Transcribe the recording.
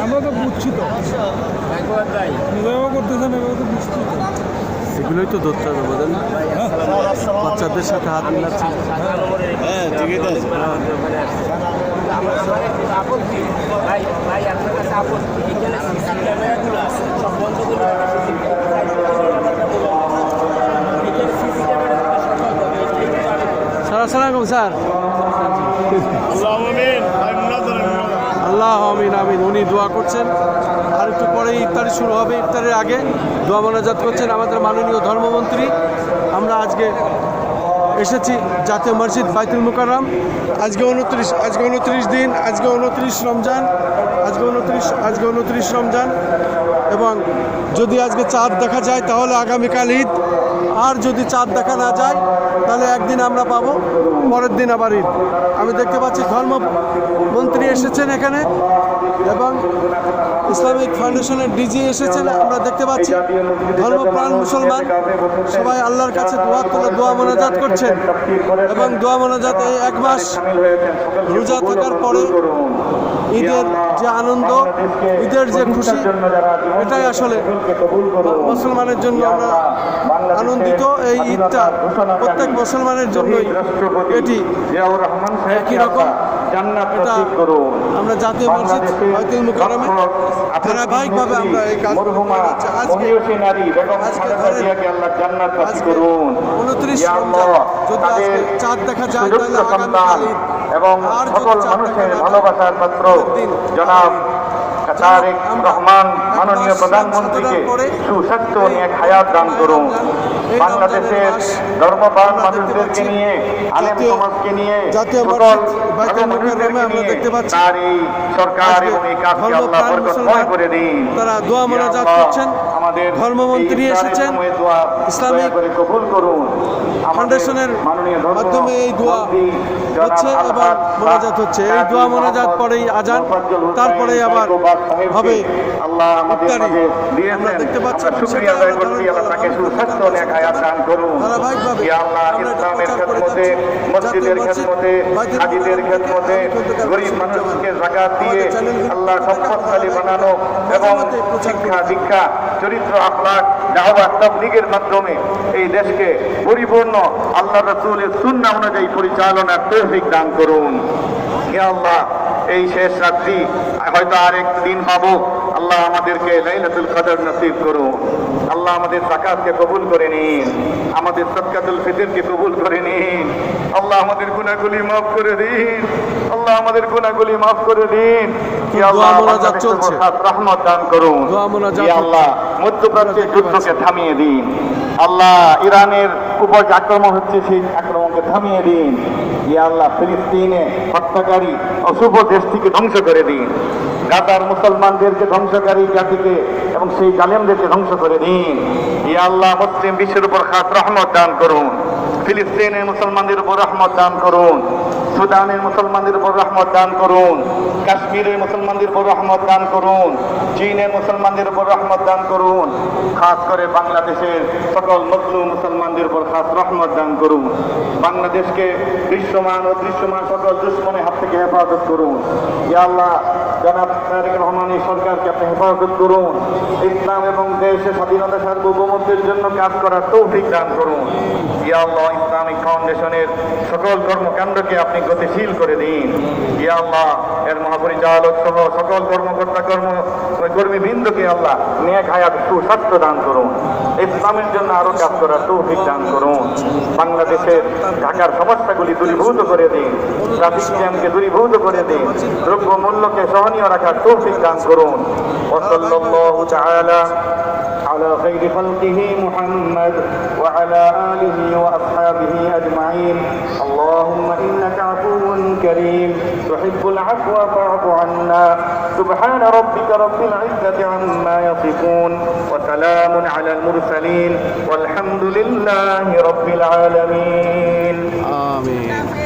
আমরা তো বুঝছি তো করতেছেন, এভাবে তো বুঝছি তো। এগুলোই তো ধরতে হবে, বোঝেন, বাচ্চাদের সাথে হাত মিলাচ্ছে। হ্যাঁ, ঠিকই তো আছে। স্যার আসসালামু আলাইকুম স্যার। আল্লাহ আমিন আমিন। উনি দোয়া করছেন, আর একটু পরে ইফতারি শুরু হবে। ইফতারের আগে দোয়া মোনাজাত করছেন আমাদের মাননীয় ধর্মমন্ত্রী। আমরা আজকে এসেছি জাতীয় মসজিদ বাইতুল মুকাররম। আজকে 29 দিন, আজকে 29 রমজান, আজকে 29 রমজান। এবং যদি আজকে চাঁদ দেখা যায় তাহলে আগামীকাল ঈদ, আর যদি চাঁদ দেখা না যায় তাহলে একদিন আমরা পাবো, পরের দিন আবার ঈদ। আমি দেখতে পাচ্ছি ধর্মমন্ত্রী এসেছেন এখানে এবং ইসলামিক ফাউন্ডেশনের ডিজি এসেছেন। আমরা দেখতে পাচ্ছি ধর্মপ্রাণ মুসলমান সবাই আল্লাহর কাছে দোয়া মোনাজাত করছেন। এবং দোয়া মোনাজাত এই এক মাস রোজা থাকার পরে ঈদের যে আনন্দ, ঈদের যে খুশি, এটাই আসলে মুসলমানের জন্য আমরা আনন্দিত। এই ঈদটা প্রত্যেক মুসলমানের জন্যই এটি একই রকম। এটা আমরা জাতীয় মসজিদ বাইতুল মুকাররমে ধারাবাহিকভাবে আমরা এই কাজ আজকে 29 রমজান। যদি আজকে চাঁদ দেখা যায় তাহলে আগামীকাল ঈদ, এবং সকল মানুষের ভালোবাসার পাত্র জনাব তারেক রহমান মাননীয় প্রধানমন্ত্রীকে সুস্বাস্থ্য নিয়ে হায়াত দান করুন। বাংলাদেশের ধর্মপ্রাণ মানুষদেরকে নিয়ে, আলেম সমাজকে নিয়ে, সকল আমরা দেখতে পাচ্ছি তার এই সরকার এবং এই কাজকে আল্লাহ বরকতময় করে দিন। তারা দোয়া মোনাজাত করছেন। আমাদের ধর্মমন্ত্রী এসেছেন, ইসলামিক কবুল করুন। ফাউন্ডেশনের মাধ্যমে এই দোয়া হচ্ছে এবং মোনাজাত হচ্ছে। এই দোয়া মোনাজাত পরেই আজান, তারপরেই আবার হবে ইফতারি। আমরা দেখতে পাচ্ছি ধারাবাহিকভাবে মসজিদের খেদমতে, হাজীদের খেদমতে, গরিব মানুষকে যাকাত দিয়ে আল্লাহ সম্পদশালী বানানো এবং শিক্ষা দীক্ষা, চরিত্র, আখলাক, দাওয়াত, তাবলীগের মাধ্যমে এই দেশকে পরিপূর্ণ আল্লাহ রাসূলের সুন্নাহ অনুযায়ী পরিচালনার তৌফিক দান করুন। হে আল্লাহ, এই শেষ রাত্রি হয়তো আরেক দিন পাবো, আল্লাহ আমাদেরকে লাইলাতুল কদর নসিব করুন। আল্লাহ আমাদের যাকাতকে কবুল করে নিন, আমাদের সদকাতুল ফিতরকে কবুল করে নিন। আল্লাহ আমাদের গুনাহগুলি মাফ করে দিন, আল্লাহ আমাদের গুনাহগুলি মাফ করে দিন। হে আল্লাহ, রহমত দান করুন। হে আল্লাহ, মধ্যপ্রাচ্যের যুদ্ধকে থামিয়ে দিন। আল্লাহ, ইরানের উপর যে আক্রমণ হচ্ছে সেই আক্রমণকে থামিয়ে দিন। হে আল্লাহ, ফিলিস্তিনে হত্যাকারী অশুভ দেশটিকে ধ্বংস করে দিন। গাজার মুসলমানদেরকে ধ্বংসকারী জাতিকে এবং সেই জালেমদেরকে ধ্বংস করে দিন। হে আল্লাহ, মুসলিম বিশ্বের উপর খাস রহমত দান করুন। ফিলিস্তিনের মুসলমানদের উপর রহমত দান করুন। সুদানের মুসলমানদের উপর রহমত দান করুন। কাশ্মীরের মুসলমানদের উপর রহমত দান করুন। চীনের মুসলমানদের উপর রহমত দান করুন। খাস করে বাংলাদেশের সকল মুসলিম মুসলমানদের উপর খাস রহমত দান করুন। বাংলাদেশকে দৃশ্যমান ও দৃশ্যমান সকল দুশ্মনের হাত থেকে হেফাজত করুন। ইয়া আল্লাহ, জনাব তারেক রহমানের সরকারকে আপনি হেফাজত করুন। ইসলাম এবং দেশের স্বাধীনতা সার্বভৌমত্বের জন্য কাজ করার তৌফিক দান করুন। ইয়া আল্লাহ, ইসলামিক ফাউন্ডেশনের সকল কর্মকাণ্ডকে আপনি গতিশীল করে দিন। ইয়া আল্লাহ, এর মহাপরিচালক সহ সকল কর্মীবৃন্দকে আল্লাহ নেক হায়াত, সুস্বাস্থ্য দান করুন। ইসলামের জন্য আরো কাজ করার তৌফিক দান করুন। বাংলাদেশের ঢাকার সমস্যাগুলি দূরীভূত করে দিন। ট্রাফিক জ্যামকে দূরীভূত করে দিন। দ্রব্য মূল্যকে সহনীয় রাখার তৌফিক দান করুন। ওয়াসাল্লাল্লাহু তাআলা على خير خلقه محمد وعلى آله وأصحابه أجمعين. اللهم إنك عفو كريم تحب العفو فاعف عنا. سبحان ربك رب العزة عما يصفون وسلام على المرسلين والحمد لله رب العالمين. آمين.